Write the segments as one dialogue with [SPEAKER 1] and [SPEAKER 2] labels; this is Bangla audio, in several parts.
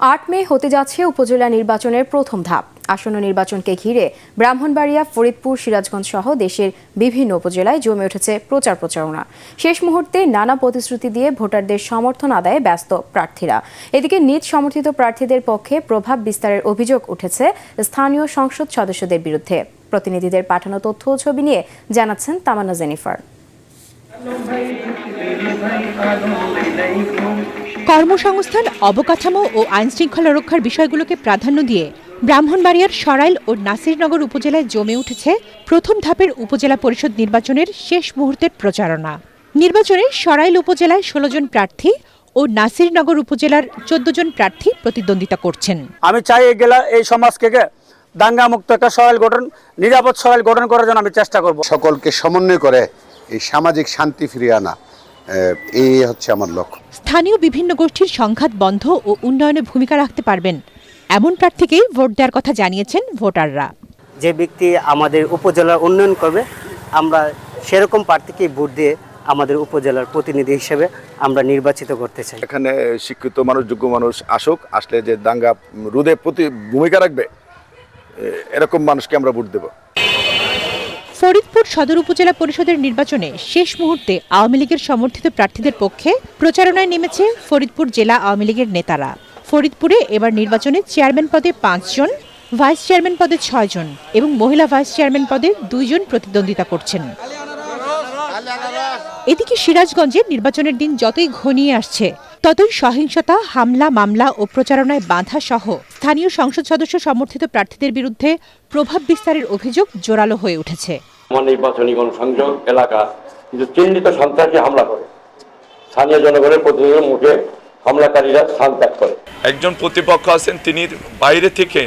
[SPEAKER 1] 8 মে হতে যাচ্ছে উপজেলা নির্বাচনের প্রথম ধাপ। আসন্ন নির্বাচনকে ঘিরে ব্রাহ্মণবাড়িয়া, ফরিদপুর, সিরাজগঞ্জ সহ দেশের বিভিন্ন উপজেলায় জমে উঠেছে প্রচারণা। শেষ মুহূর্তে নানা প্রতিশ্রুতি দিয়ে ভোটারদের সমর্থন আদায়ে ব্যস্ত প্রার্থীরা। এদিকে নিজ সমর্থিত প্রার্থীদের পক্ষে প্রভাব বিস্তারের অভিযোগ উঠেছে স্থানীয় সংসদ সদস্যদের বিরুদ্ধে। প্রতিনিধিদের পাঠানো তথ্য ও ছবি নিয়ে জানাচ্ছেন তামান্না জেনিফার।
[SPEAKER 2] কর্মসংস্থান, অবকাঠামো ও আইনশৃঙ্খলা রক্ষার বিষয়গুলোকে প্রাধান্য দিয়ে ব্রাহ্মণবাড়িয়ার সরাইল ও নাসিরনগর উপজেলায় জমে উঠেছে প্রথম ধাপের উপজেলা পরিষদ নির্বাচনের শেষ মুহূর্তের প্রচারণা। নির্বাচনে সরাইল উপজেলায় 16 জন প্রার্থী ও নাসিরনগর উপজেলার 14 জন প্রার্থী প্রতিদ্বন্দ্বিতা করছেন।
[SPEAKER 3] আমি চাই এই সমাজকে দাঙ্গা মুক্ত একটা সরাইল গঠন, নিরাপদ সরাইল গঠন করার জন্য আমি চেষ্টা করব।
[SPEAKER 4] সকলকে সমন্বয় করে এই সামাজিক শান্তি ফিরিয়ে আনা, এই হচ্ছে আমার লক্ষ্য।
[SPEAKER 2] স্থানীয় বিভিন্ন গোষ্ঠীর সংঘাত বন্ধ ও উন্নয়নে ভূমিকা রাখতে পারবেন এমন প্রার্থীকেই ভোট দেওয়ার কথা জানিয়েছেন ভোটাররা।
[SPEAKER 5] যে ব্যক্তি আমাদের উপজেলার উন্নয়ন করবে, আমরা সেরকম প্রার্থীকেই ভোট দিয়ে আমাদের উপজেলার প্রতিনিধি হিসেবে আমরা নির্বাচিত করতে চাই।
[SPEAKER 6] এখানে শিক্ষিত মানুষ, যোগ্য মানুষ আসলে যে দাঙ্গা রোধে ভূমিকা রাখবে, এরকম মানুষকে আমরা ভোট দেব।
[SPEAKER 2] ফরিদপুর সদর উপজেলা পরিষদের নির্বাচনে শেষ মুহূর্তে আওয়ামী লীগের সমর্থিত প্রার্থীদের পক্ষে প্রচারণায় নেমেছে ফরিদপুর জেলা আওয়ামী লীগের নেতারা। ফরিদপুরে এবার নির্বাচনে চেয়ারম্যান পদে 5 জন, ভাইস চেয়ারম্যান পদে 6 জন এবং মহিলা ভাইস চেয়ারম্যান পদে 2 জন প্রতিদ্বন্দ্বিতা করছেন। এদিকে সিরাজগঞ্জে নির্বাচনের দিন যতই ঘনিয়ে আসছে, ততই সহিংসতা, হামলা, মামলা ও প্রচারণায় বাধা সহ স্থানীয় সংসদ সদস্য সমর্থিত প্রার্থীদের বিরুদ্ধে প্রভাব বিস্তারের অভিযোগ জোরালো হয়ে উঠেছে।
[SPEAKER 7] নির্বাচনী গণসংযোগ এলাকা কিন্তু চিহ্নিত সন্ত্রাসী হামলা করে, স্থানীয় জনগণের প্রতিনিধিদের মুখে হামলাকারীরা স্থান ত্যাগ করে।
[SPEAKER 8] একজন প্রতিপক্ষ আছেন, তিনি বাইরে থেকে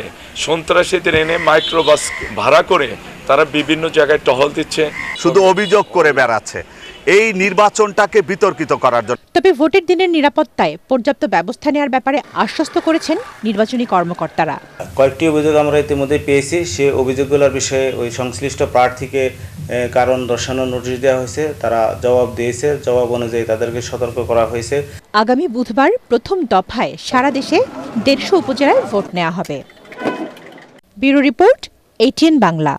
[SPEAKER 8] সন্ত্রাসীদের এনে মাইক্রোবাস ভাড়া করে তারা বিভিন্ন জায়গায় টহল দিচ্ছে,
[SPEAKER 9] শুধু অভিযোগ করে বেড়াচ্ছে এই নির্বাচনটাকে বিতর্কিত করার জন্য।
[SPEAKER 2] তবে ভোটের দিনের নিরাপত্তায় পর্যাপ্ত ব্যবস্থা নেওয়ার ব্যাপারে আশ্বস্ত করেছেন নির্বাচনী কর্মকর্তারা।
[SPEAKER 10] কয়েকটি অভিযোগ আমরা ইতিমধ্যে পেয়েছি, সে অভিযোগগুলোর বিষয়ে ওই সংশ্লিষ্ট প্রার্থীকে কারণ দর্শানোর নোটিশ দেওয়া হয়েছে, তারা জবাব দিয়েছে, জবাব অনুযায়ী তাদেরকে সতর্ক করা হয়েছে।
[SPEAKER 2] আগামী বুধবার প্রথম দফায় সারা দেশে 150 উপজেলায় ভোট নেওয়া হবে। Bureau report, ATN Bangla.